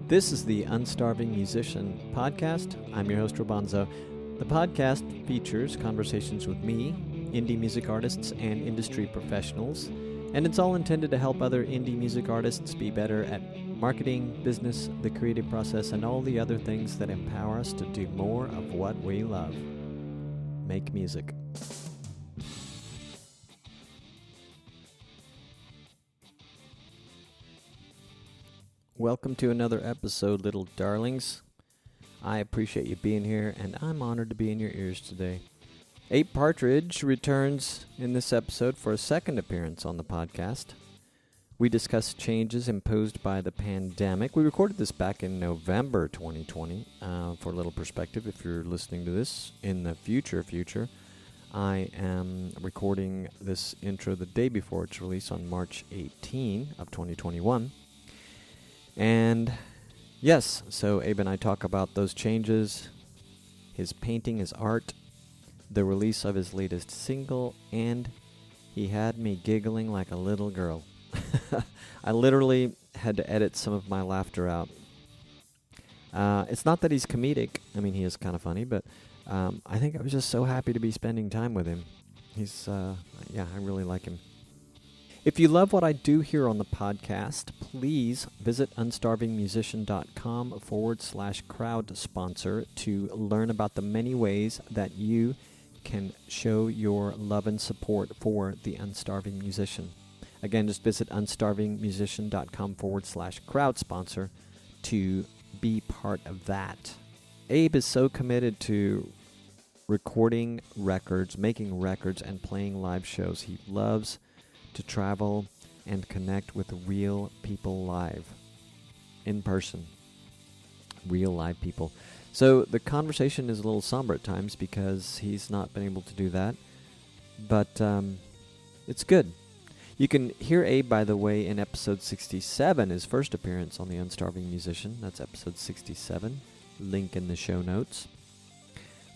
This is the Unstarving Musician podcast. I'm your host, Robonzo. The podcast features conversations with me, indie music artists, and industry professionals, and it's all intended to help other indie music artists be better at marketing, business, the creative process, and all the other things that empower us to do more of what we love. Make music. Welcome to another episode, little darlings. I appreciate you being here, and I'm honored to be in your ears today. Abe Partridge returns in this episode for a second appearance on the podcast. We discuss changes imposed by the pandemic. We recorded this back in November 2020. For a little perspective, if you're listening to this in the future, I am recording this intro the day before its release on March 18 of 2021. And yes, so Abe and I talk about those changes, his painting, his art, the release of his latest single, and he had me giggling like a little girl. I literally had to edit some of my laughter out. It's not that he's comedic. I mean, he is kind of funny, but I think I was just so happy to be spending time with him. I really like him. If you love what I do here on the podcast, please visit unstarvingmusician.com/crowd sponsor to learn about the many ways that you can show your love and support for the Unstarving Musician. Again, just visit unstarvingmusician.com/crowd sponsor to be part of that. Abe is so committed to recording records, making records, and playing live shows. He loves to travel and connect with real people live, in person, real live people. So the conversation is a little somber at times because he's not been able to do that, but it's good. You can hear Abe, by the way, in episode 67, his first appearance on the Unstarving Musician. That's episode 67, link in the show notes.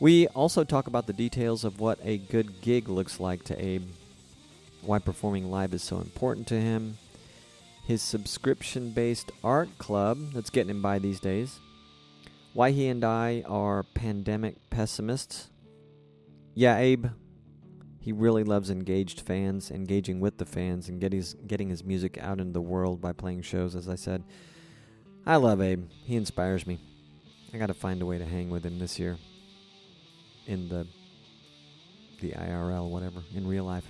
We also talk about the details of what a good gig looks like to Abe, why performing live is so important to him, his subscription-based art club that's getting him by these days, why he and I are pandemic pessimists. Yeah, Abe, he really loves engaged fans, engaging with the fans, and getting his music out into the world by playing shows, as I said. I love Abe. He inspires me. I got to find a way to hang with him this year in the IRL, whatever, in real life.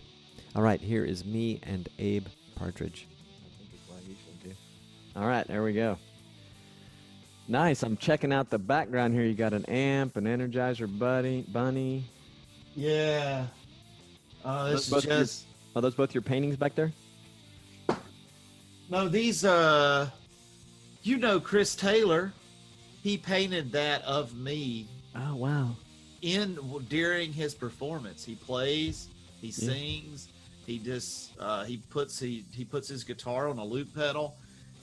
All right, here is me and Abe Partridge. I think it's what you should do. All right, there we go. Nice. I'm checking out the background here. You got an amp, an Energizer bunny. Yeah. Are those both your paintings back there? No, these, Chris Taylor, he painted that of me. Oh, wow. During his performance. He plays, he sings. He just he puts his guitar on a loop pedal,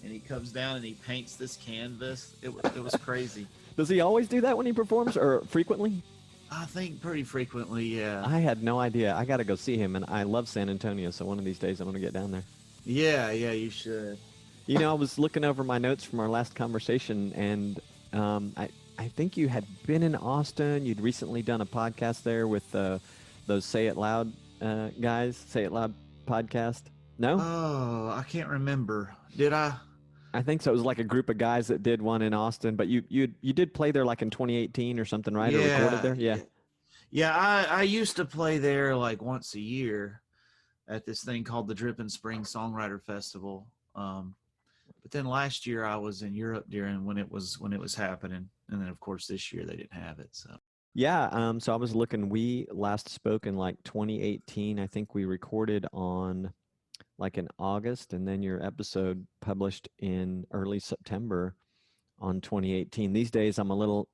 and he comes down and he paints this canvas. It was crazy. Does he always do that when he performs, or frequently? I think pretty frequently, yeah. I had no idea. I got to go see him, and I love San Antonio, so one of these days I'm going to get down there. Yeah, you should. You know, I was looking over my notes from our last conversation, and I think you had been in Austin. You'd recently done a podcast there with those Say It Loud guys, Say It Loud podcast. No? Oh, I can't remember. Did I? I think so. It was like a group of guys that did one in Austin, but you did play there like in 2018 or something, right? Yeah. Or recorded there? Yeah. Yeah, I used to play there like once a year at this thing called the Drippin' Spring Songwriter Festival. But then last year I was in Europe during when it was happening, and then of course this year they didn't have it. So. Yeah, so I was looking, we last spoke in like 2018. I think we recorded on like in August, and then your episode published in early September on 2018. These days I'm a little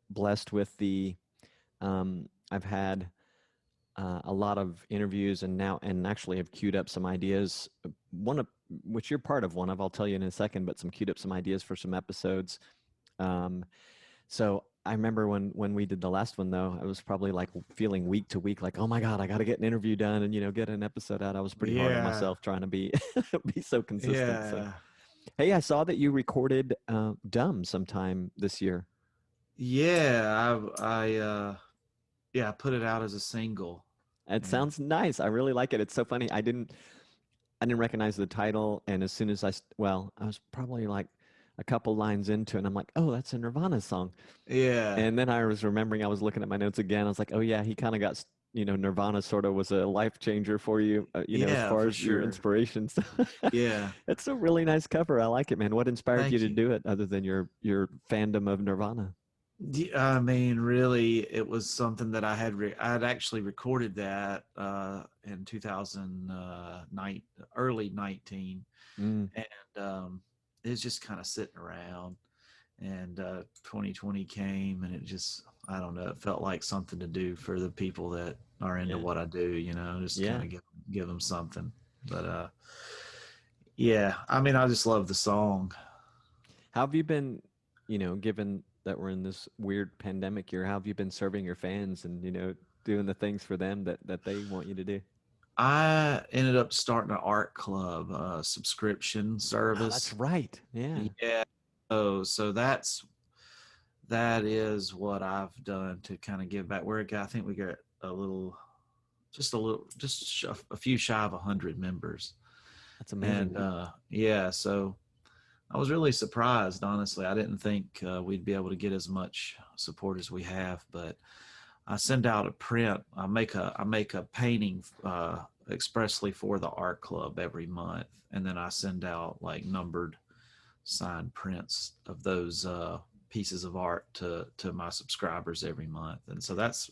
blessed with I've had a lot of interviews and actually have queued up some ideas, which you're part of one of, I'll tell you in a second, but queued up some ideas for some episodes. So I remember when we did the last one, though, I was probably like feeling week to week, like, oh my God, I got to get an interview done and, get an episode out. I was pretty hard on myself trying to be so consistent. Yeah. So. Hey, I saw that you recorded Dumb sometime this year. Yeah, I put it out as a single. It And sounds nice. I really like it. It's so funny. I didn't recognize the title, and as soon as well, I was probably like a couple lines into it, and I'm like, oh, that's a Nirvana song. yeah, And then I was remembering, I was looking at my notes again. I was like, oh yeah, he kind of got, Nirvana sort of was a life changer for you, as yeah, far for as your sure. inspirations. Yeah. It's a really nice cover. I like it, man. What inspired you Thank to you. do it other than your fandom of Nirvana? I mean, really, it was something that I had actually recorded that in 2009, early 19, Mm, and it was just kind of sitting around. And 2020 came, and it just, I don't know, it felt like something to do for the people that are into yeah, what I do. Just kind yeah. of give them something. But yeah, I mean, I just love the song. How have you been, given that we're in this weird pandemic year, how have you been serving your fans and, doing the things for them that they want you to do? I ended up starting an art club subscription Oh, that's service. right. Yeah. Yeah. So that is what I've done to kind of give back. I think we got a few shy of 100 members. That's amazing. And yeah, so I was really surprised, honestly. I didn't think we'd be able to get as much support as we have, but I send out a print. I make a painting expressly for the art club every month, and then I send out like numbered signed prints of those pieces of art to my subscribers every month. And so that's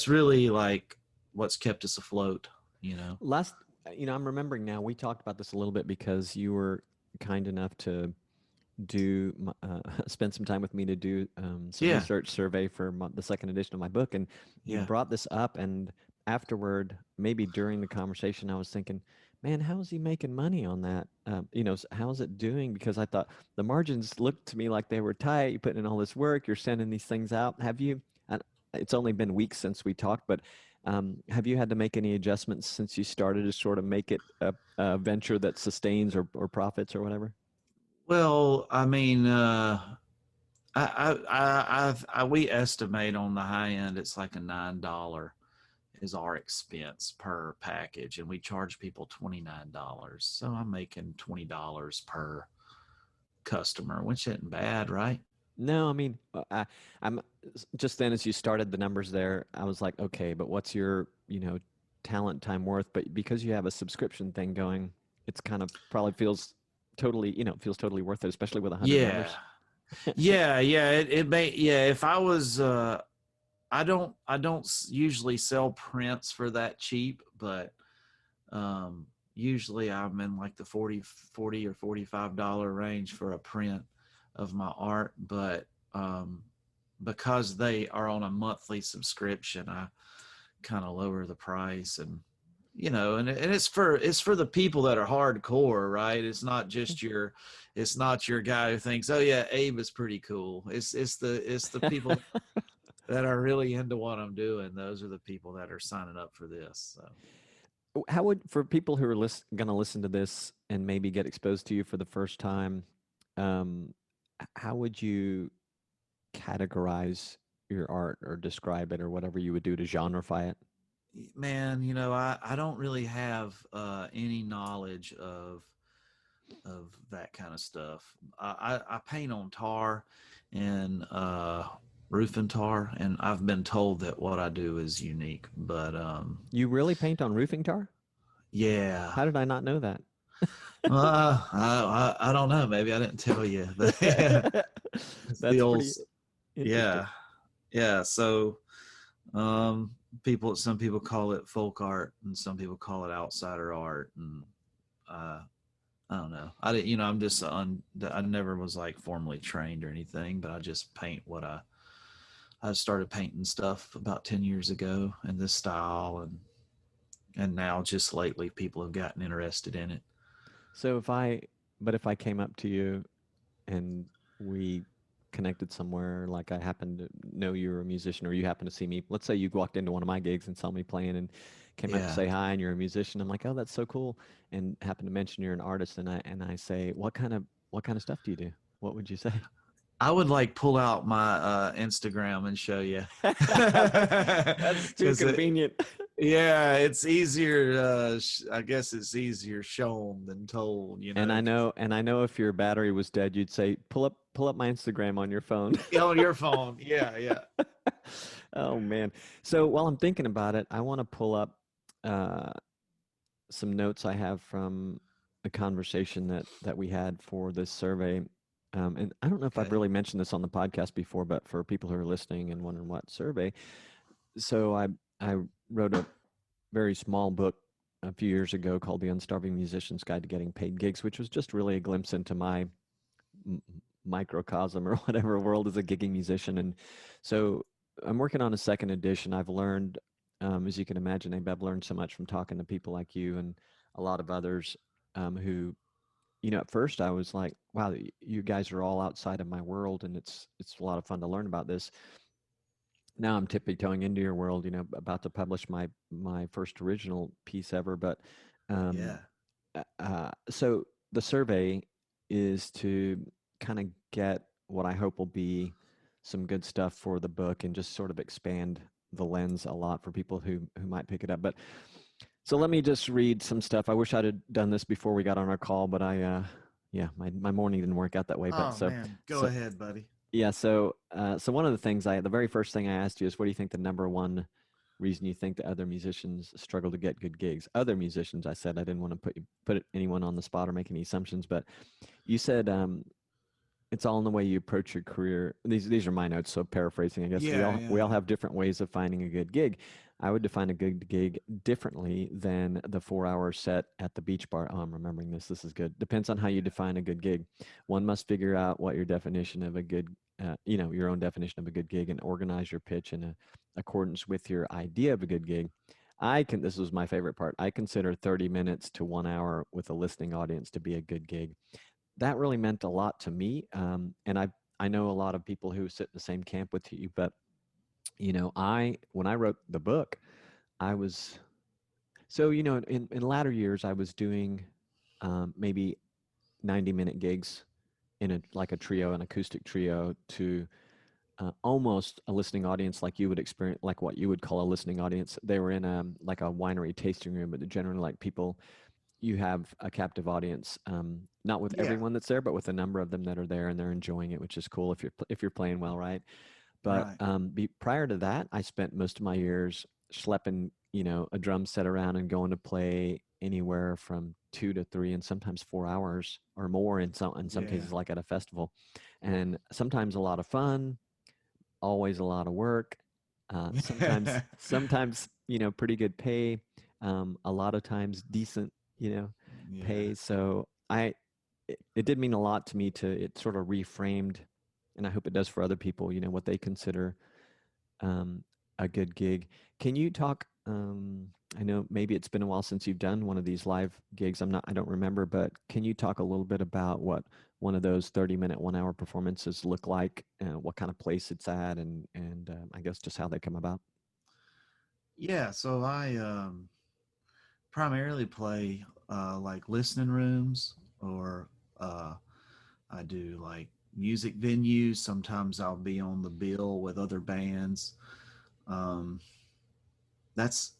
really like what's kept us afloat. You know. Last, I'm remembering now, we talked about this a little bit because you were kind enough to spend some time with me to do some Yeah. research survey for the second edition of my book. And you Yeah. brought this up, and afterward, maybe during the conversation, I was thinking, man, how is he making money on that? How's it doing? Because I thought the margins looked to me like they were tight. You're putting in all this work, you're sending these things out. Have you? And it's only been weeks since we talked, but have you had to make any adjustments since you started to sort of make it a venture that sustains or profits or whatever? Well, I mean, we estimate on the high end it's like a $9 is our expense per package, and we charge people $29. So I'm making $20 per customer, which isn't bad, right? No, I mean, I'm just then as you started the numbers there, I was like, okay, but what's your, talent time worth? But because you have a subscription thing going, it's kind of probably feels totally worth it, especially with 100 Yeah, members. yeah. It may, yeah. If I was, I don't usually sell prints for that cheap, but usually I'm in like the 40 or $45 range for a print of my art. But because they are on a monthly subscription, I kind of lower the price. And and it's for the people that are hardcore, right? It's not your guy who thinks, oh yeah, Abe is pretty cool. It's the people that are really into what I'm doing. Those are the people that are signing up for this. So How would, for people who are going to listen to this and maybe get exposed to you for the first time, um, how would you categorize your art or describe it or whatever you would do to genreify it? man, I don't really have any knowledge of that kind of stuff. I paint on tar and roof and tar, and I've been told that what I do is unique. But You really paint on roofing tar? yeah, How did I not know that? I don't know. Maybe I didn't tell you. It's the That's old, pretty interesting. yeah, yeah. So um, some people call it folk art, and some people call it outsider art, and uh, I don't know. I didn't, I'm just I never was like formally trained or anything, but I just paint I started painting stuff about 10 years ago in this style, and now just lately people have gotten interested in it. So but if I came up to you and we connected somewhere, like I happen to know you're a musician or you happen to see me, let's say you walked into one of my gigs and saw me playing and came up to Yeah. say hi and you're a musician. I'm like, oh, that's so cool. And happen to mention you're an artist. And I say, what kind of stuff do you do? What would you say? I would like pull out my Instagram and show you. That's too 'Cause convenient. yeah, it's easier. I guess it's easier shown than told. And I know if your battery was dead, you'd say, pull up my Instagram on your phone. On your phone. Yeah, yeah. Oh man. So while I'm thinking about it, I want to pull up uh, some notes I have from a conversation that we had for this survey. And I don't know if I've Okay. really mentioned this on the podcast before, but for people who are listening and wondering what survey, so I wrote a very small book a few years ago called The Unstarving Musician's Guide to Getting Paid Gigs, which was just really a glimpse into my microcosm or whatever world as a gigging musician. And so I'm working on a second edition. I've learned, as you can imagine, Abe, I've learned so much from talking to people like you and a lot of others who, at first I was like, wow, you guys are all outside of my world, and it's a lot of fun to learn about this. Now I'm tippy-toeing into your world, about to publish my first original piece ever. But um, Yeah. so the survey is to kind of get what I hope will be some good stuff for the book and just sort of expand the lens a lot for people who might pick it up. But so let me just read some stuff. I wish I'd have done this before we got on our call, but yeah, my morning didn't work out that way. But Oh man, go so ahead, buddy. yeah, so one of the things the very first thing I asked you is, what do you think the number one reason you think that other musicians struggle to get good gigs? Other musicians, I said. I didn't want to put anyone on the spot or make any assumptions, but you said it's all in the way you approach your career. These are my notes, so paraphrasing, I guess. Yeah, We all yeah, have different ways of finding a good gig. I would define a good gig differently than the 4-hour set at the beach bar. Oh, I'm remembering this. This is good. Depends on how you define a good gig. One must figure out what your definition of a good, your own definition of a good gig, and organize your pitch in accordance with your idea of a good gig. This was my favorite part. I consider 30 minutes to 1 hour with a listening audience to be a good gig. That really meant a lot to me. And I know a lot of people who sit in the same camp with you, but when I wrote the book, I was in latter years I was doing maybe 90-minute gigs in a trio, an acoustic trio, to almost a listening audience, like you would experience, like what you would call a listening audience. They were in like a winery tasting room, but they're generally like people. You have a captive audience, not with yeah. everyone that's there, but with a number of them that are there and they're enjoying it, which is cool if you're playing well, right? But Right. prior to that, I spent most of my years schlepping, a drum set around and going to play anywhere from 2 to 3 and sometimes 4 hours or more in some Yeah. cases, like at a festival, and sometimes a lot of fun, always a lot of work, sometimes pretty good pay, a lot of times decent Yeah. pay. So it did mean a lot to me. It sort of reframed, and I hope it does for other people, what they consider um, a good gig. Can you talk? I know maybe it's been a while since you've done one of these live gigs. I don't remember, but can you talk a little bit about what one of those 30-minute, 1 hour performances look like, what kind of place it's at, and I guess just how they come about? Yeah. So I primarily play like listening rooms, or I do like music venues. Sometimes I'll be on the bill with other bands. Um, that's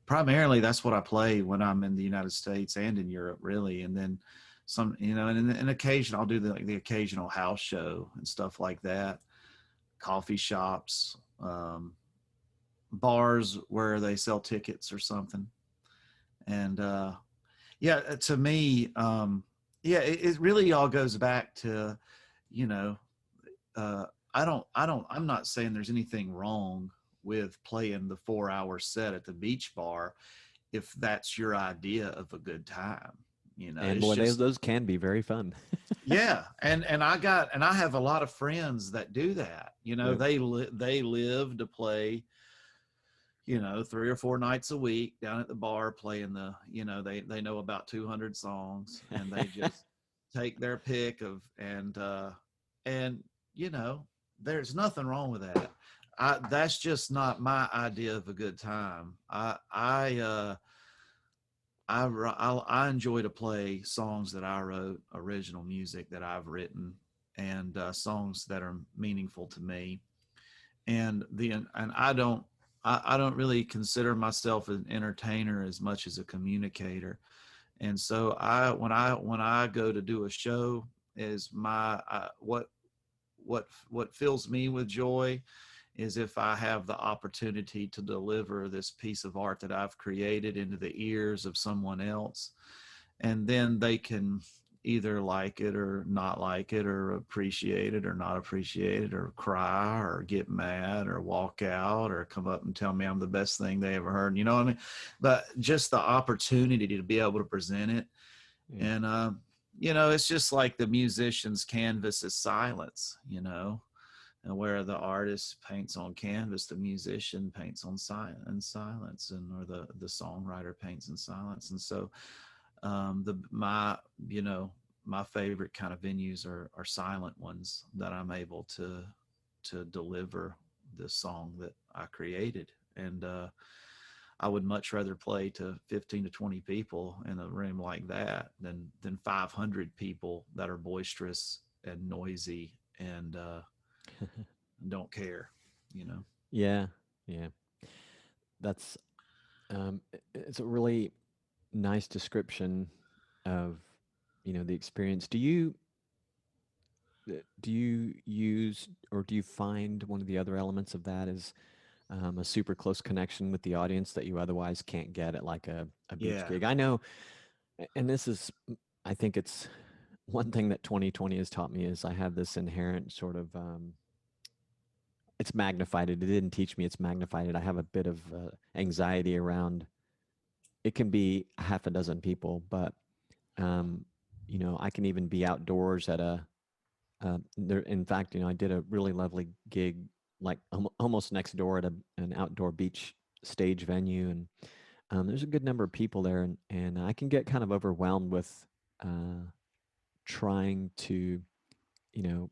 that's what I play when I'm in the United States and in Europe, really. And then some, and occasion I'll do the occasional house show and stuff like that. Coffee shops, bars where they sell tickets or something. And yeah, to me, yeah, it really all goes back to, you know, I'm not saying there's anything wrong with playing the 4-hour set at the beach bar if that's your idea of a good time. And It's boy, just, those can be very fun. yeah. And I have a lot of friends that do that. Yep. They live to play, 3 or 4 nights a week down at the bar playing they know about 200 songs, and they just take their pick of, and there's nothing wrong with that. That's just not my idea of a good time. I enjoy to play songs that I wrote, original music that I've written, and songs that are meaningful to me. And I don't really consider myself an entertainer as much as a communicator. And so when I go to do a show, is my what fills me with joy is if I have the opportunity to deliver this piece of art that I've created into the ears of someone else, and then they can either like it or not like it, or appreciate it or not appreciate it, or cry or get mad or walk out or come up and tell me I'm the best thing they ever heard. You know what I mean? But just the opportunity to be able to present it. Yeah. And, it's just like the musician's canvas is silence, and where the artist paints on canvas, the musician paints on silence, or the songwriter paints in silence. And so, my favorite kind of venues are silent ones that I'm able to deliver the song that I created. And I would much rather play to 15 to 20 people in a room like that than 500 people that are boisterous and noisy and don't care, you know. Yeah, yeah. That's it's a really nice description of the experience. Do you use, or do you find one of the other elements of that is a super close connection with the audience that you otherwise can't get at like a beach Yeah, gig? I know, and this is, I think it's one thing that 2020 has taught me is I have this inherent sort of it's magnified it. It didn't teach me, it's magnified it. I have a bit of anxiety around, it can be half a dozen people, but um, I can even be outdoors at there. In fact, I did a really lovely gig, like almost next door at an outdoor beach stage venue, and there's a good number of people there, and I can get kind of overwhelmed with trying to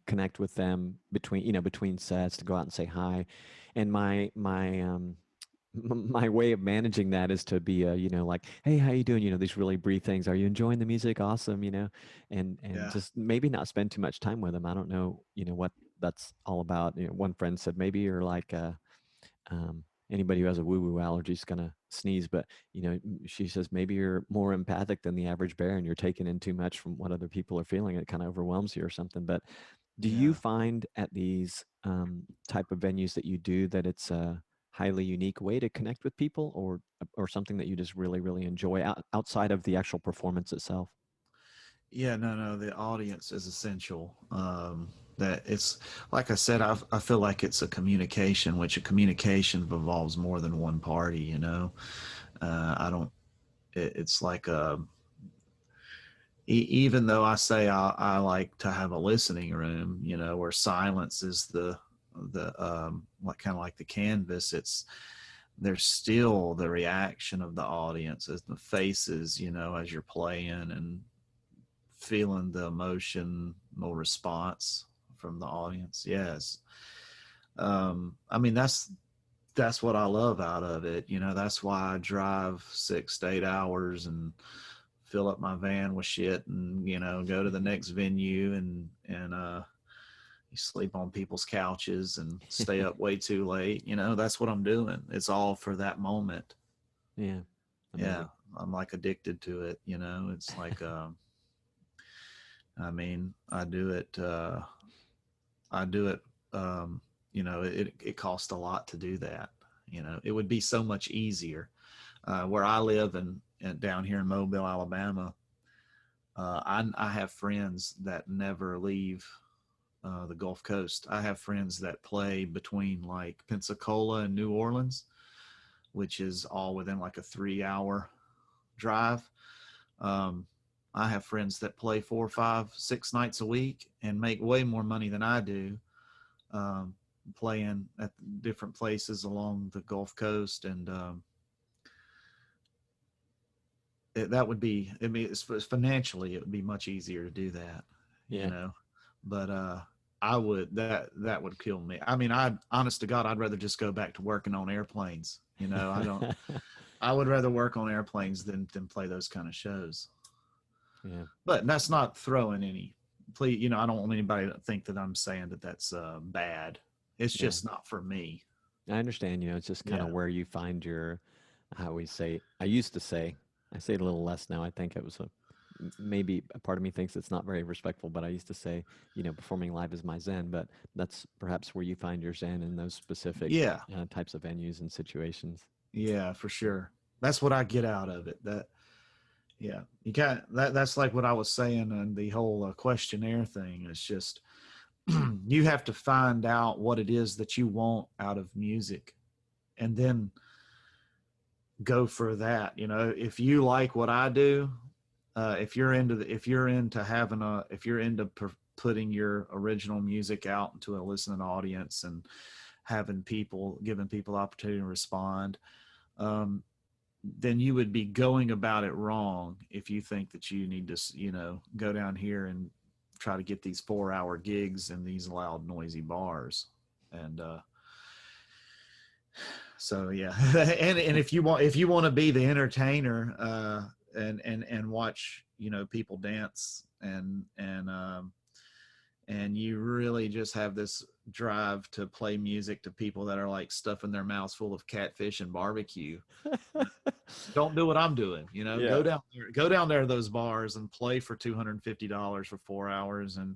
connect with them between sets, to go out and say hi. And my way of managing that is to be like, hey, how you doing, these really brief things. Are you enjoying the music? Awesome. And yeah, just maybe not spend too much time with them. I don't know what that's all about. One friend said maybe you're like um, anybody who has a woo-woo allergy is going to sneeze, but she says maybe you're more empathic than the average bear and you're taking in too much from what other people are feeling. It kind of overwhelms you or something. But do you yeah. find at these type of venues that you do that it's a highly unique way to connect with people, or something that you just really, really enjoy outside of the actual performance itself? Yeah, no, the audience is essential. That it's like I said, I feel like it's a communication, which a communication involves more than one party. I don't. It's like even though I say I like to have a listening room, where silence is the like kind of like the canvas. There's still the reaction of the audience as the faces, as you're playing, and feeling the emotional response from the audience. Yes. I mean, that's what I love out of it. That's why I drive 6 to 8 hours and fill up my van with shit and, go to the next venue and you sleep on people's couches and stay up way too late. That's what I'm doing. It's all for that moment. Yeah, Yeah. amazing. I'm like addicted to it. It's like, I mean, I do it. It costs a lot to do that. It would be so much easier. Where I live and down here in Mobile, Alabama, I have friends that never leave the Gulf Coast. I have friends that play between like Pensacola and New Orleans, which is all within like a 3 hour drive. Um, I have friends that play 4, 5, 6 nights a week and make way more money than I do, um, playing at different places along the Gulf Coast. And that would be, I mean, financially, it would be much easier to do that, you Yeah. know. But that would kill me. I mean, honest to God, I'd rather just go back to working on airplanes. I don't. I would rather work on airplanes than play those kind of shows. Yeah. But that's not throwing any. Please, I don't want anybody to think that I'm saying that that's bad. It's Yeah. just not for me. I understand, it's just kind of Yeah. where you find your, how we say, I used to say, I say it a little less now. I think it was maybe a part of me thinks it's not very respectful, but I used to say, performing live is my zen, but that's perhaps where you find your zen in those specific Yeah. types of venues and situations. Yeah, for sure. That's what I get out of it. Yeah, you got that. That's like what I was saying in the whole questionnaire thing. It's just you have to find out what it is that you want out of music, and then go for that. If you like what I do, if you're into putting your original music out into a listening audience and giving people opportunity to respond, then you would be going about it wrong if you think that you need to, go down here and try to get these 4-hour gigs in these loud, noisy bars. And so, yeah. and if you want to be the entertainer, and watch, people dance and you really just have this drive to play music to people that are like stuffing their mouths full of catfish and barbecue. Don't do what I'm doing. Yeah. Go down there to those bars and play for $250 for 4 hours and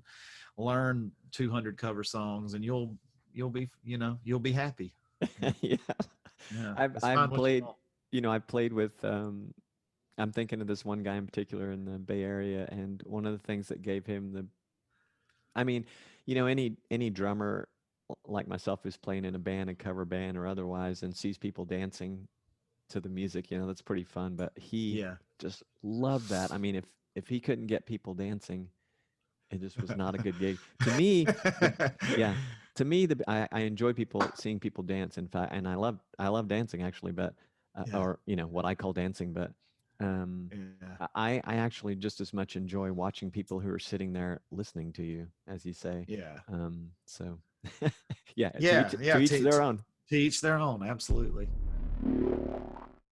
learn 200 cover songs, and you'll be happy. Yeah. Yeah, I've played, I've played with, I'm thinking of this one guy in particular in the Bay Area, and one of the things that gave him I mean, any drummer like myself who's playing in a band, a cover band or otherwise, and sees people dancing to the music, that's pretty fun. But he Yeah. just loved that. I mean, if he couldn't get people dancing, it just was not a good gig. To me, yeah, to me, I enjoy seeing people dance. In fact, and I love dancing actually, but Yeah. or what I call dancing, but Yeah. I actually just as much enjoy watching people who are sitting there listening to you, as you say. Yeah. So yeah, Yeah. to Yeah. each their own. To each their own. Absolutely.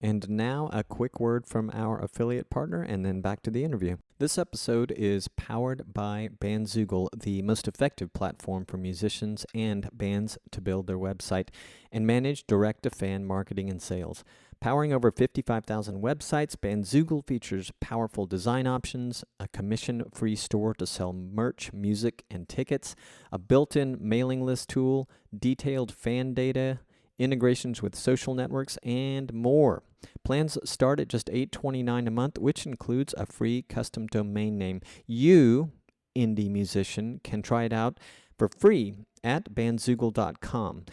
And now a quick word from our affiliate partner, and then back to the interview. This episode is powered by Bandzoogle, the most effective platform for musicians and bands to build their website and manage direct-to-fan marketing and sales. Powering over 55,000 websites, Bandzoogle features powerful design options, a commission-free store to sell merch, music, and tickets, a built-in mailing list tool, detailed fan data, integrations with social networks, and more. Plans start at just $8.29 a month, which includes a free custom domain name. You, indie musician, can try it out for free at bandzoogle.com.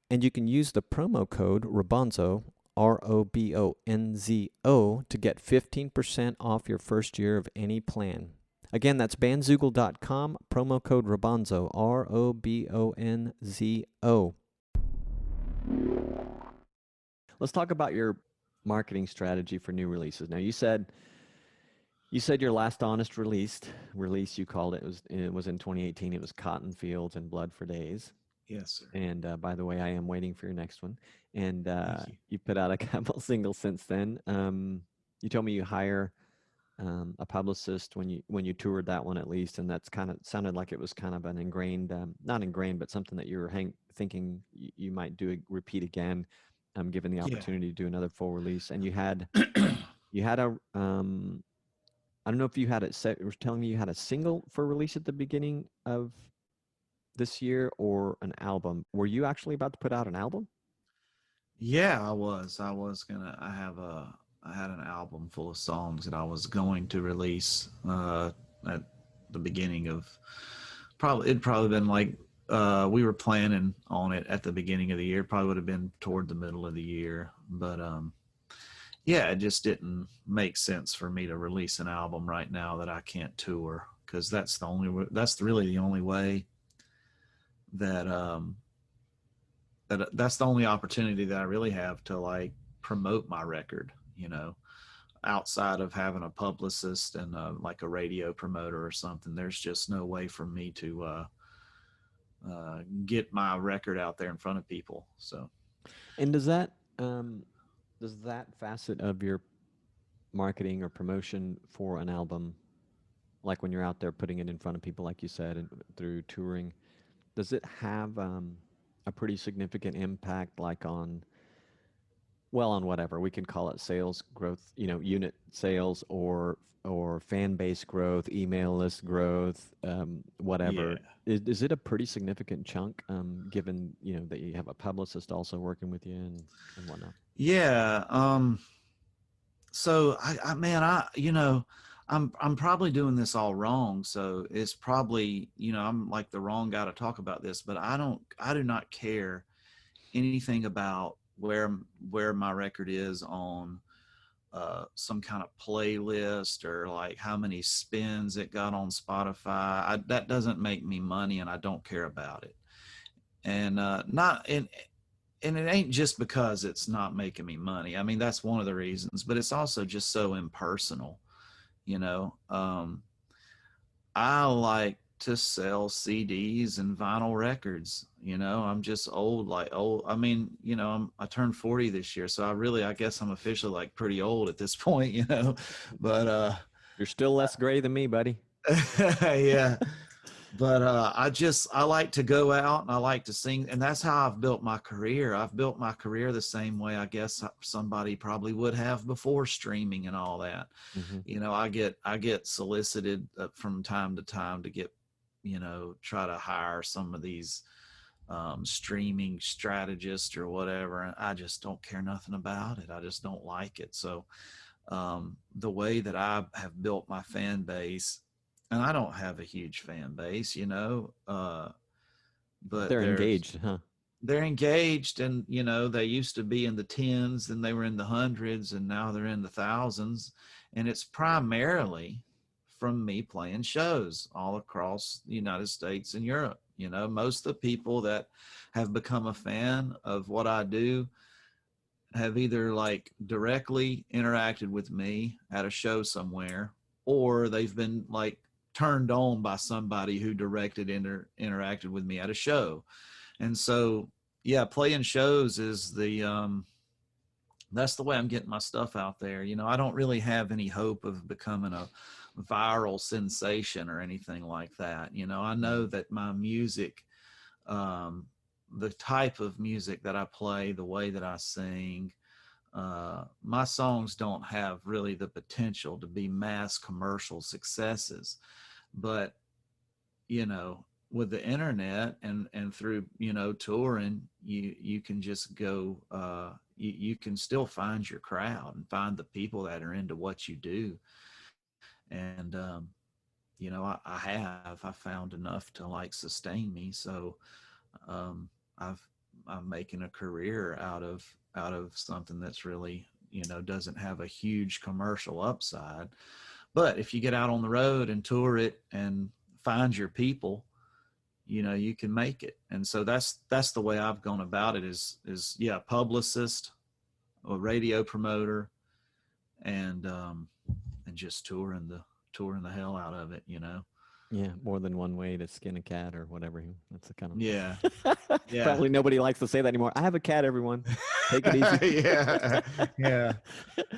And you can use the promo code ROBONZO, ROBONZO, to get 15% off your first year of any plan. Again, that's bandzoogle.com, promo code ROBONZO, ROBONZO. Let's talk about your marketing strategy for new releases. Now, you said your last honest release you called it was in 2018. It was Cotton Fields and Blood for Days. Yes, sir. And by the way, I am waiting for your next one. And Thank you put out a couple singles since then. You told me you hire a publicist when you toured that one, at least, and that's kind of sounded like it was kind of an ingrained, not ingrained, but something that you were thinking you might repeat again, given the opportunity to do another full release. And you had a I don't know if you had it set. You were telling me you had a single for release at the beginning of this year or an album. Were you actually about to put out an album? Yeah, I was. I had an album full of songs that I was going to release at the beginning of it'd probably been like we were planning on it at the beginning of the year. Probably would have been toward the middle of the year, but yeah, it just didn't make sense for me to release an album right now that I can't tour, because that's really the only way that that's the only opportunity that I really have to like promote my record, outside of having a publicist and like a radio promoter or something. There's just no way for me to get my record out there in front of people. So, and does that Does that facet of your marketing or promotion for an album, like when you're out there putting it in front of people, like you said, and through touring, does it have a pretty significant impact, like on, well, on whatever we can call it, sales growth, unit sales, or fan base growth, email list growth, Yeah. whatever? Is it a pretty significant chunk, given that you have a publicist also working with you and whatnot? Yeah. So man, I'm probably doing this all wrong. So it's probably, I'm like the wrong guy to talk about this, but I do not care anything about where my record is on some kind of playlist, or like how many spins it got on Spotify. That doesn't make me money, and I don't care about it. And not and it ain't just because it's not making me money. I mean, that's one of the reasons, but it's also just so impersonal. You know, I like to sell CDs and vinyl records. I'm just old, like old. I mean, I turned 40 this year, so I guess I'm officially like pretty old at this point. But You're still less gray than me, buddy. yeah. But I like to go out and I like to sing, and that's how I've built my career. I've built my career the same way I guess somebody probably would have before streaming and all that. Hmm. I get solicited from time to time to get, try to hire some of these streaming strategists or whatever, and I just don't care nothing about it. I just don't like it. So the way that I have built my fan base, and I don't have a huge fan base, but They're engaged, huh? they're engaged, and they used to be in the tens, and they were in the hundreds, and now they're in the thousands, and it's primarily from me playing shows all across the United States and Europe. Most of the people that have become a fan of what I do have either like directly interacted with me at a show somewhere, or they've been like turned on by somebody who interacted with me at a show. And so, yeah, playing shows is that's the way I'm getting my stuff out there. I don't really have any hope of becoming a viral sensation or anything like that. I know that my music, um, the type of music that I play, the way that I sing, my songs don't have really the potential to be mass commercial successes. But, with the internet and through, touring, you can just go, you can still find your crowd and find the people that are into what you do. And, I found enough to like sustain me. So, um, I'm making a career out of something that's really, doesn't have a huge commercial upside. But if you get out on the road and tour it and find your people, you can make it. And so that's the way I've gone about it, is yeah, publicist, a radio promoter, and just touring the hell out of it. Yeah, more than one way to skin a cat or whatever. That's the kind Yeah. of. Yeah. Probably nobody likes to say that anymore. I have a cat, everyone. Take it easy. Yeah. Yeah.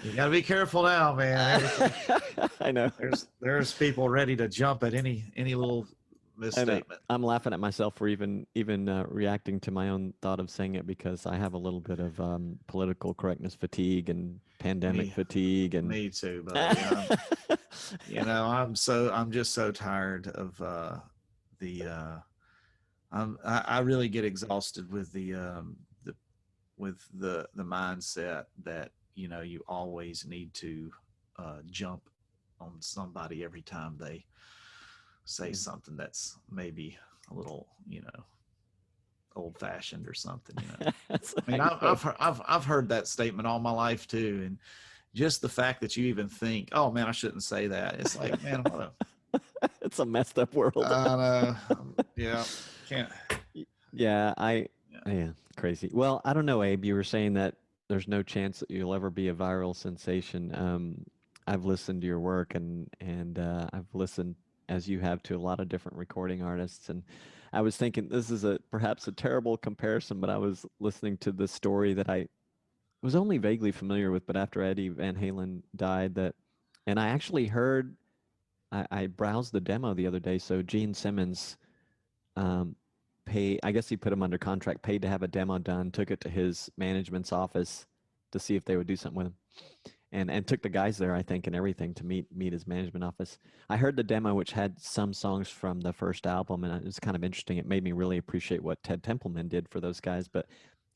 You got to be careful now, man. I know. There's people ready to jump at any little I know. misstatement. I'm laughing at myself for even reacting to my own thought of saying it, because I have a little bit of political correctness fatigue and pandemic Me, fatigue, and me too, buddy. I'm just so tired of the. I really get exhausted with the mindset that you always need to jump on somebody every time they say something that's maybe a little old fashioned or something. I mean, I've heard that statement all my life too, and just the fact that you even think, oh man, I shouldn't say that. It's like, man, what it's a messed up world. yeah, can't. Yeah, Yeah. yeah, crazy. Well, I don't know, Abe. You were saying that there's no chance that you'll ever be a viral sensation. I've listened to your work, and I've listened, as you have, to a lot of different recording artists, and I was thinking this is perhaps a terrible comparison, but I was listening to the story that I was only vaguely familiar with, but after Eddie Van Halen died, and I actually heard, I browsed the demo the other day. So Gene Simmons, um, I guess he put him under contract, paid to have a demo done, took it to his management's office to see if they would do something with him, and took the guys there, I think, and everything to meet his management office. I heard the demo, which had some songs from the first album, and it was kind of interesting. It made me really appreciate what Ted Templeman did for those guys. But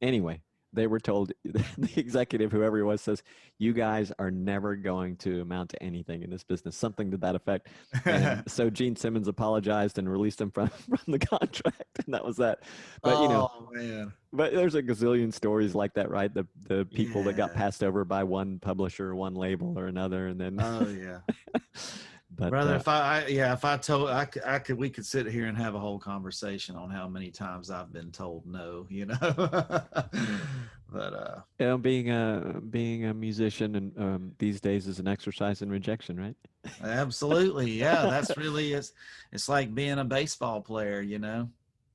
anyway, they were told, the executive, whoever he was, says, "You guys are never going to amount to anything in this business," something to that effect. And so Gene Simmons apologized and released him from from the contract, and that was that. But Oh man. but there's a gazillion stories like that, right? The people that got Yeah. passed over by one publisher, one label, or another, and then. Oh yeah. But Brother, if I told, I could, we could sit here and have a whole conversation on how many times I've been told no, you know. But being a musician and these days is an exercise in rejection, right? absolutely, yeah, that's really it's like being a baseball player, you know.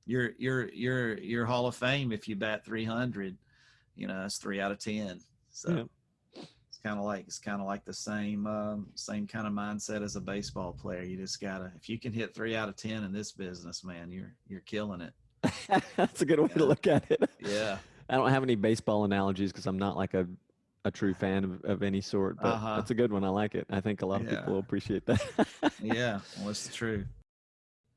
You're Hall of Fame if you bat 300, you know, that's 3 out of 10. Yeah. So it's kind of like the same kind of mindset as a baseball player. You just gotta, if you can hit 3 out of 10 in this business, man, you're killing it. That's a good way to look at it. Yeah. I don't have any baseball analogies because I'm not like a true fan of any sort, but that's a good one. I like it. I think a lot of people will appreciate that. Yeah, well, it's true.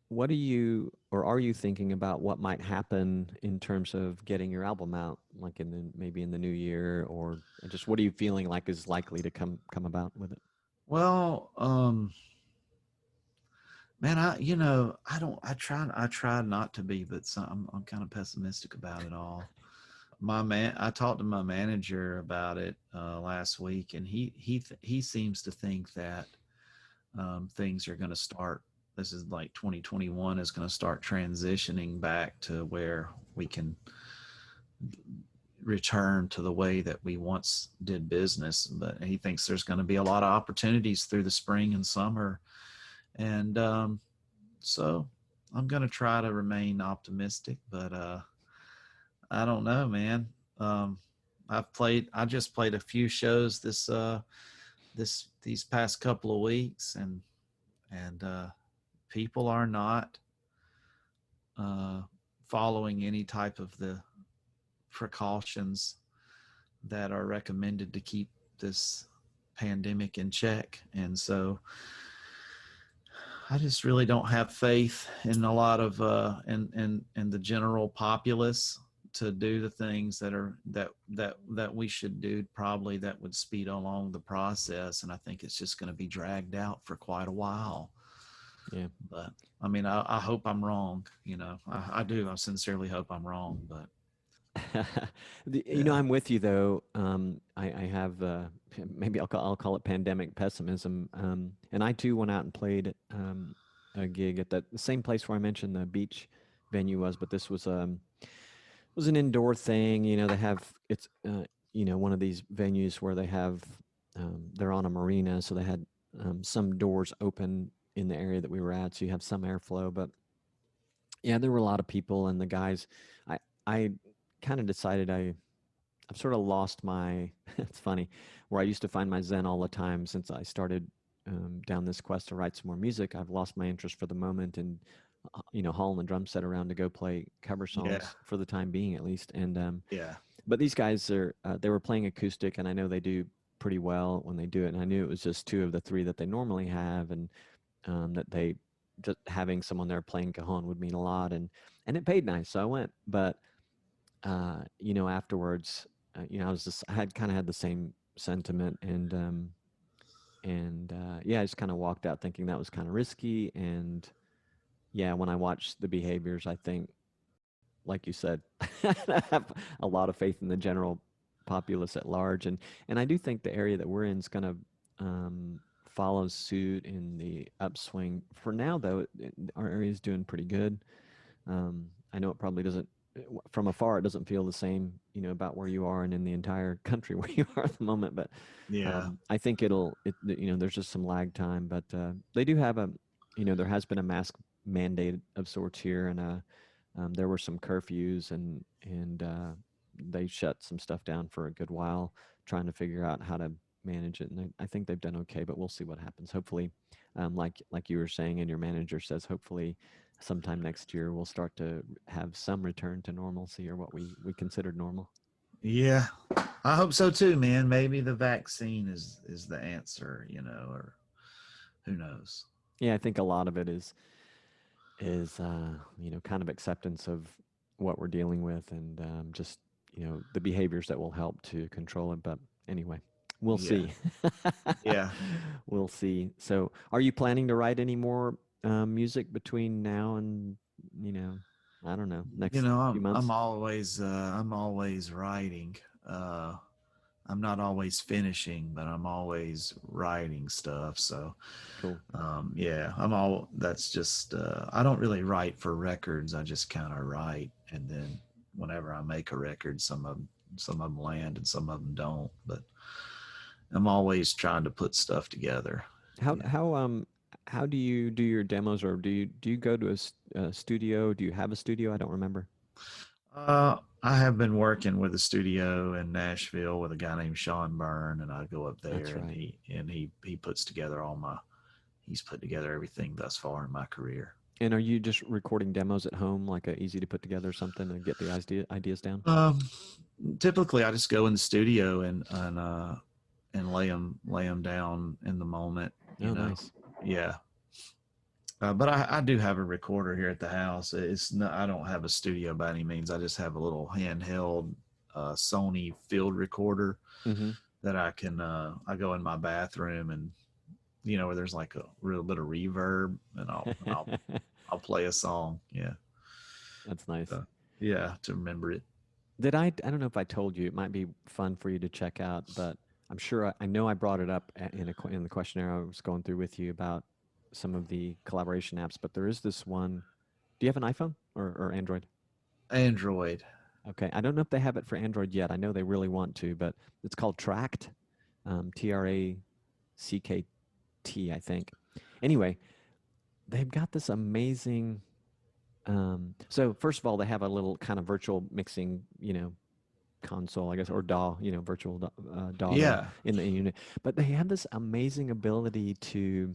What do you, or are you thinking about what might happen in terms of getting your album out, like maybe in the new year, or just what are you feeling like is likely to come about with it? Well, man, I try not to be, but I'm kind of pessimistic about it all. I talked to my manager about it last week, and he seems to think that things are going to start. This is like 2021 is going to start transitioning back to where we can return to the way that we once did business. But he thinks there's going to be a lot of opportunities through the spring and summer, and so I'm going to try to remain optimistic. But I don't know, man. Um, I just played a few shows these past couple of weeks, and people are not uh, following any type of the precautions that are recommended to keep this pandemic in check. And so I just really don't have faith in a lot of in the general populace to do the things that we should do, probably that would speed along the process. And I think it's just going to be dragged out for quite a while. Yeah. But I mean, I hope I'm wrong. You know, I do. I sincerely hope I'm wrong. But I'm with you though. I have maybe I'll call it pandemic pessimism. And I too went out and played a gig at the same place where I mentioned the beach venue was, but this was an indoor thing. They have one of these venues where they have they're on a marina, so they had some doors open in the area that we were at, so you have some airflow. But yeah, there were a lot of people, and the guys, I kind of decided I've sort of lost my. It's funny, where I used to find my zen all the time since I started down this quest to write some more music. I've lost my interest for the moment, and hauling the drum set around to go play cover songs for the time being, at least. And but these guys they were playing acoustic, and I know they do pretty well when they do it. And I knew it was just 2 of the 3 that they normally have, and that they just having someone there playing cajon would mean a lot, and it paid nice, so I went. But afterwards, I had kind of had the same sentiment, and I just kind of walked out thinking that was kind of risky. And yeah, when I watch the behaviors, I think, like you said, I have a lot of faith in the general populace at large, and I do think the area that we're in is going to follow suit in the upswing. For now, though, our area is doing pretty good. I know it probably doesn't, from afar, it doesn't feel the same, about where you are and in the entire country where you are at the moment. But I think there's just some lag time. But they do have there has been a mask mandate of sorts here, and there were some curfews, and they shut some stuff down for a good while, trying to figure out how to manage it. And I think they've done okay, but we'll see what happens. Hopefully, like you were saying, and your manager says, hopefully sometime next year we'll start to have some return to normalcy, or what we considered normal. Yeah, I hope so too, man. Maybe the vaccine is the answer, or who knows. Yeah, I think a lot of it is kind of acceptance of what we're dealing with, and just the behaviors that will help to control it. But anyway, we'll Yeah, see. yeah. We'll see. So, are you planning to write any more music between now and I don't know, next few I'm months? always writing. Uh, I'm not always finishing, but I'm always writing stuff. So, Cool. yeah, that's just, I don't really write for records. I just kind of write. And then whenever I make a record, some of them land and some of them don't, but I'm always trying to put stuff together. How Yeah. how um how do you do your demos, or do you go to a studio? Do you have a studio? I don't remember. I have been working with a studio in Nashville with a guy named Sean Byrne, and I go up That's there, and right. he puts together he's put together everything thus far in my career. And are you just recording demos at home, like a easy to put together something and get the ideas down? Um, Typically I just go in the studio and lay them down in the moment, Oh, nice. Yeah. But I do have a recorder here at the house. I don't have a studio by any means. I just have a little handheld Sony field recorder Mm-hmm. that I go in my bathroom, and where there's like a real bit of reverb, and I'll play a song. Yeah. That's nice. Yeah, to remember it. I don't know if I told you, it might be fun for you to check out, but I'm sure I know I brought it up in the questionnaire I was going through with you about some of the collaboration apps, but there is this one. Do you have an iPhone or Android? Android. Okay. I don't know if they have it for Android yet. I know they really want to, but it's called Tract, TRACKT, I think. Anyway, they've got this amazing. So first of all, they have a little kind of virtual mixing, console, I guess, or DAW, virtual DAW there Yeah. in the unit. But they have this amazing ability to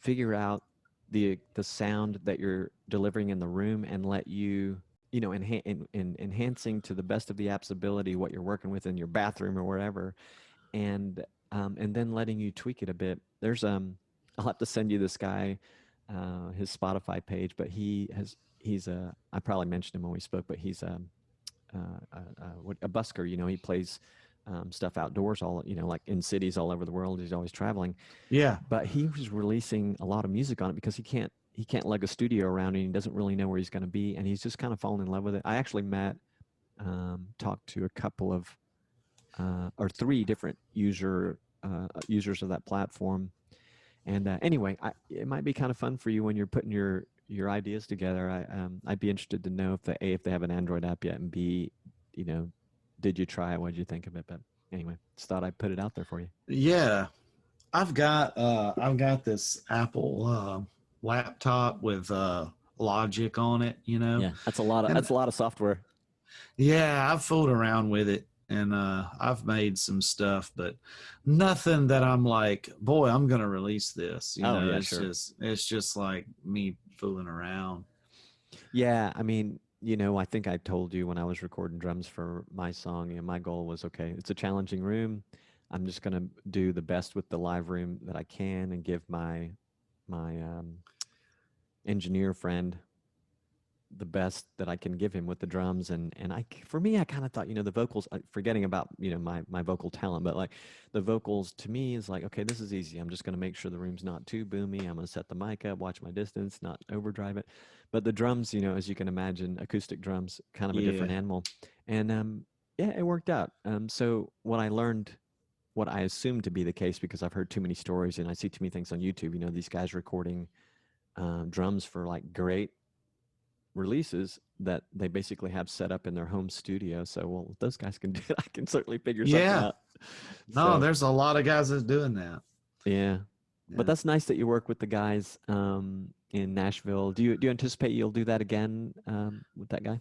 figure out the sound that you're delivering in the room, and let you, enhancing to the best of the app's ability what you're working with in your bathroom or wherever, and then letting you tweak it a bit. I'll have to send you this guy, his Spotify page, but he's I probably mentioned him when we spoke, but he's a busker. He plays stuff outdoors, all like in cities all over the world. He's always traveling, Yeah. but he was releasing a lot of music on it because he can't lug a studio around, and he doesn't really know where he's going to be, and he's just kind of fallen in love with it. I actually talked to a couple of or three different users of that platform. And anyway, it might be kind of fun for you when you're putting your ideas together. I'd be interested to know if they have an Android app yet, and B, did you try it? What did you think of it? But anyway, just thought I'd put it out there for you. Yeah. I've got this Apple laptop with Logic on it, Yeah, that's a lot of and software. yeah, I've fooled around with it, and I've made some stuff, but nothing that I'm like, boy, I'm gonna release this. Oh yeah, It's sure. just like me fooling around. Yeah, I mean, I think I told you when I was recording drums for my song, my goal was, okay, it's a challenging room. I'm just going to do the best with the live room that I can, and give my engineer friend the best that I can give him with the drums. And for me, I kind of thought, the vocals, forgetting about, my vocal talent, but like the vocals to me is like, okay, this is easy. I'm just going to make sure the room's not too boomy. I'm going to set the mic up, watch my distance, not overdrive it. But the drums, as you can imagine, acoustic drums, kind of a Yeah. different animal. And yeah, it worked out. So what I learned, what I assumed to be the case, because I've heard too many stories and I see too many things on YouTube, these guys recording drums for like great releases that they basically have set up in their home studio. So, well, if those guys can do it, I can certainly figure something Yeah. out. No, So, there's a lot of guys that's doing that. yeah. But that's nice that you work with the guys in Nashville. Do you anticipate you'll do that again with that guy?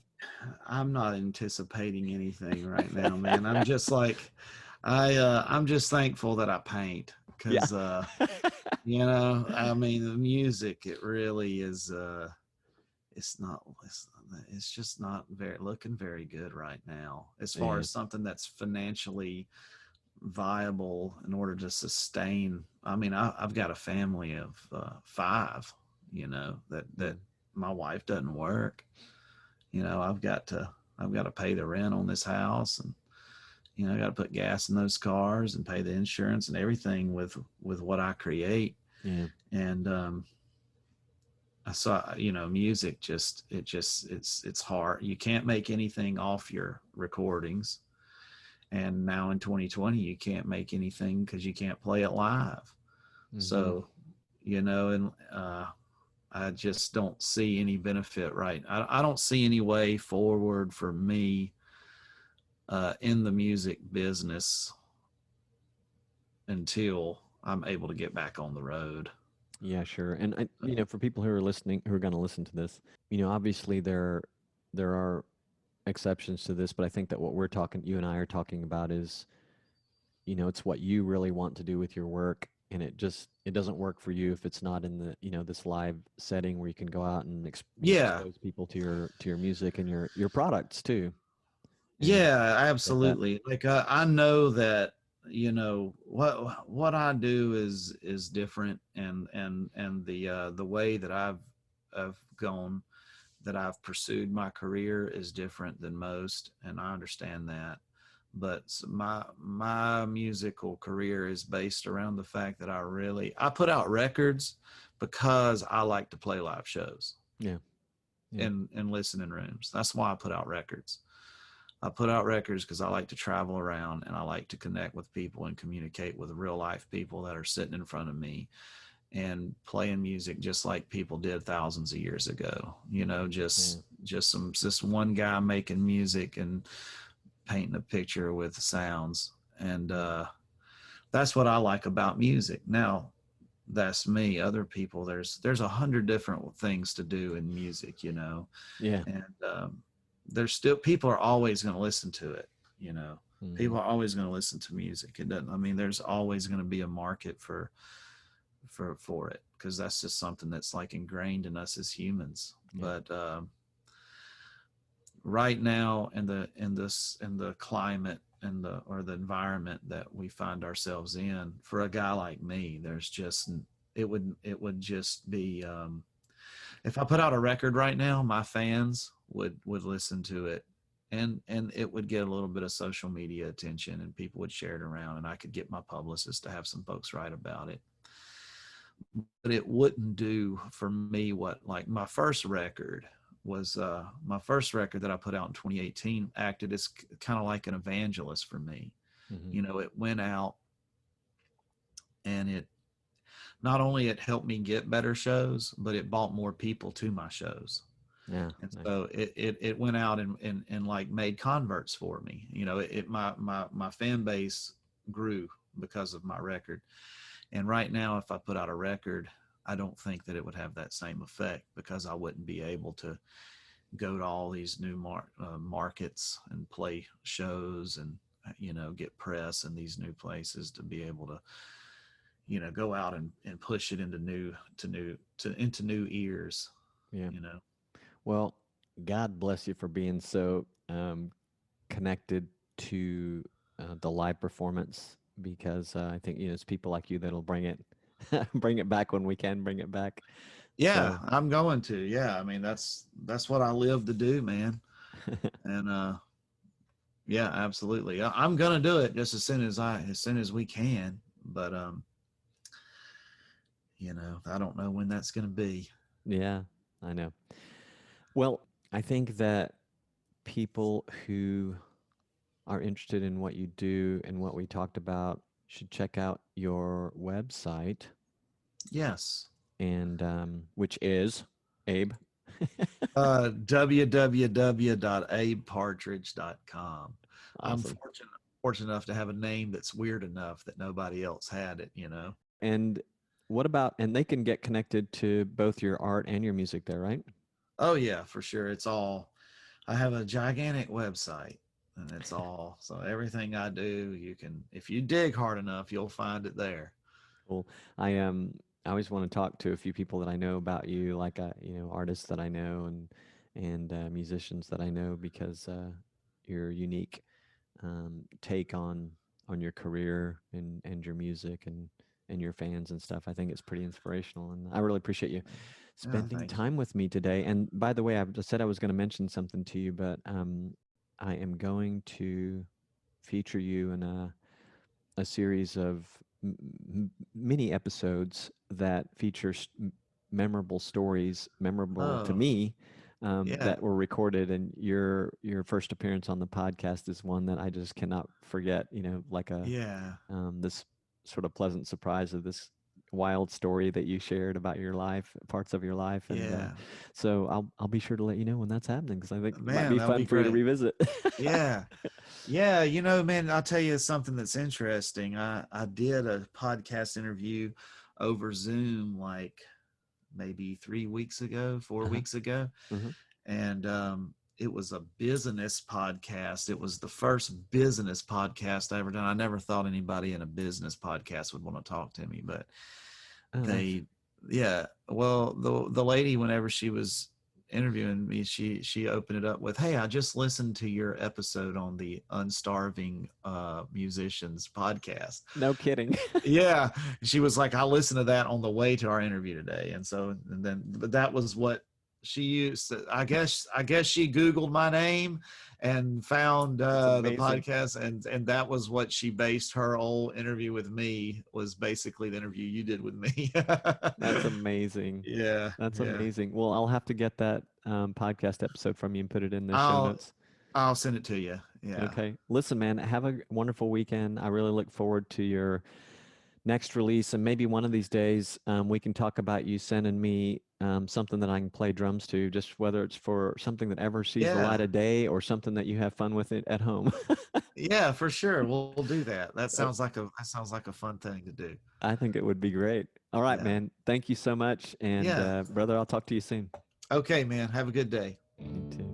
I'm not anticipating anything right now, man. I'm just like, I'm just thankful that I paint Yeah. because, I mean, the music, it really is, it's not, it's just not looking very good right now as far Yeah. as something that's financially viable in order to sustain. I mean, I've got a family of 5, that my wife doesn't work. I've got to pay the rent on this house, and I got to put gas in those cars and pay the insurance and everything with what I create. Yeah. And I saw, music it's hard. You can't make anything off your recordings. And now in 2020, you can't make anything because you can't play it live. Mm-hmm. So, and I just don't see any benefit, right? I don't see any way forward for me in the music business until I'm able to get back on the road. Yeah, sure. And for people who are listening, who are going to listen to this, obviously there are exceptions to this, but I think that what you and I are talking about is, it's what you really want to do with your work, and it doesn't work for you if it's not in the, this live setting where you can go out and Yeah. expose people to your music and your products too. Yeah, absolutely. Like I know that what I do is different, and the way that I've gone, that I've pursued my career is different than most, and I understand that. But my musical career is based around the fact that I put out records because I like to play live shows. Yeah. And listen in rooms. That's why I put out records. I put out records because I like to travel around, and I like to connect with people and communicate with real life people that are sitting in front of me and playing music just like people did thousands of years ago. Just one guy making music and painting a picture with sounds. And that's what I like about music. Now, that's me. Other people, there's 100 different things to do in music, Yeah. and there's still, people are always going to listen to it. Mm-hmm. People are always going to listen to music. It doesn't, I mean, there's always going to be a market for it, because that's just something that's like ingrained in us as humans. Yeah. But right now, in the climate and the environment that we find ourselves in, for a guy like me, there's just, it would just be, if I put out a record right now, my fans would listen to it, and it would get a little bit of social media attention, and people would share it around, and I could get my publicist to have some folks write about it. But it wouldn't do for me what, like, my first record that I put out in 2018 acted as kind of like an evangelist for me. Mm-hmm. It went out, and it not only it helped me get better shows, but it brought more people to my shows. Yeah. And nice. So it went out and like made converts for me. My fan base grew because of my record. And right now, if I put out a record, I don't think that it would have that same effect, because I wouldn't be able to go to all these new markets and play shows and, get press in these new places to be able to, go out and push it into new ears. Yeah. Well, God bless you for being so connected to the live performance, because I think it's people like you that'll bring it back when we can bring it back. Yeah, so. I'm going to. Yeah, I mean, that's what I live to do, man. And yeah, absolutely. I'm gonna do it just as soon as we can. But I don't know when that's gonna be. Yeah, I know. Well, I think that people who are interested in what you do and what we talked about should check out your website. Yes. And which is, Abe? www.abepartridge.com. Awesome. I'm fortunate enough to have a name that's weird enough that nobody else had it, And What about, and they can get connected to both your art and your music there, right? Oh yeah, for sure. I have a gigantic website, and it's all, so everything I do, you can, if you dig hard enough, you'll find it there. Cool. I always want to talk to a few people that I know about you, like artists that I know and musicians that I know, because your unique take on your career and your music and your fans and stuff. I think it's pretty inspirational, and I really appreciate you Yeah, spending thank you. time with me today. And by the way, I just said I was going to mention something to you, but I am going to feature you in a series of mini episodes that feature memorable stories, memorable to Oh, me, yeah, that were recorded. And your first appearance on the podcast is one that I just cannot forget. Like yeah, this sort of pleasant surprise of this wild story that you shared about your life, parts of your life, and yeah. so I'll be sure to let you know when that's happening, because I think it might Man, be that'll fun be for you to great. revisit. Yeah. Yeah, man, I'll tell you something that's interesting. I did a podcast interview over Zoom like maybe 3 weeks ago, four Uh-huh. weeks ago. Uh-huh. And it was a business podcast. It was the first business podcast I ever done. I never thought anybody in a business podcast would want to talk to me, but Oh, nice. they, yeah. Well, the lady, whenever she was interviewing me, she opened it up with, "Hey, I just listened to your episode on the Unstarving Musicians podcast." No kidding. Yeah, she was like, "I listened to that on the way to our interview today," and so, and then, but that was what she used. I guess she Googled my name and found That's the amazing. podcast, and that was what she based her whole interview with me, was basically the interview you did with me. That's amazing. Yeah, That's yeah. amazing. Well, I'll have to get that podcast episode from you and put it in the show I'll notes. I'll send it to you. Yeah, Okay. Listen, man, have a wonderful weekend. I really look forward to your next release, and maybe one of these days we can talk about you sending me something that I can play drums to, just whether it's for something that ever sees the light yeah, of day or something that you have fun with it at home. yeah, for sure. We'll do that. That sounds like a fun thing to do. I think it would be great. All right, Yeah, man. Thank you so much. And yeah. brother, I'll talk to you soon. Okay, man. Have a good day. You too.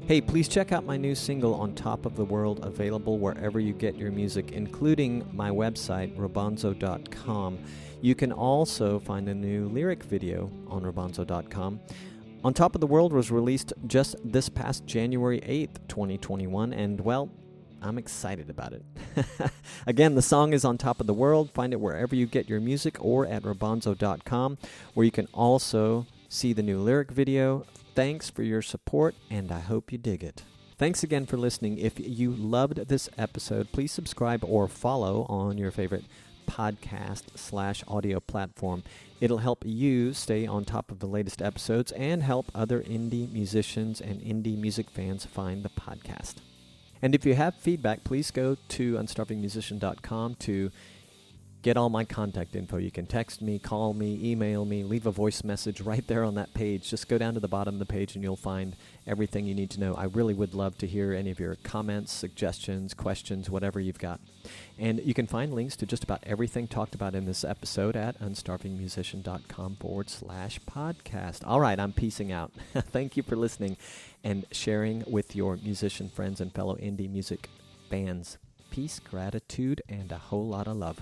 Hey, please check out my new single, On Top of the World, available wherever you get your music, including my website, robonzo.com. You can also find a new lyric video on robonzo.com. On Top of the World was released just this past January 8th, 2021, and, well, I'm excited about it. Again, the song is On Top of the World. Find it wherever you get your music or at robonzo.com, where you can also see the new lyric video. Thanks for your support, and I hope you dig it. Thanks again for listening. If you loved this episode, please subscribe or follow on your favorite podcast/audio platform. It'll help you stay on top of the latest episodes and help other indie musicians and indie music fans find the podcast. And if you have feedback, please go to unstarvingmusician.com to get all my contact info. You can text me, call me, email me, leave a voice message right there on that page. Just go down to the bottom of the page and you'll find everything you need to know. I really would love to hear any of your comments, suggestions, questions, whatever you've got. And you can find links to just about everything talked about in this episode at unstarvingmusician.com/podcast. All right, I'm peacing out. Thank you for listening and sharing with your musician friends and fellow indie music fans. Peace, gratitude, and a whole lot of love.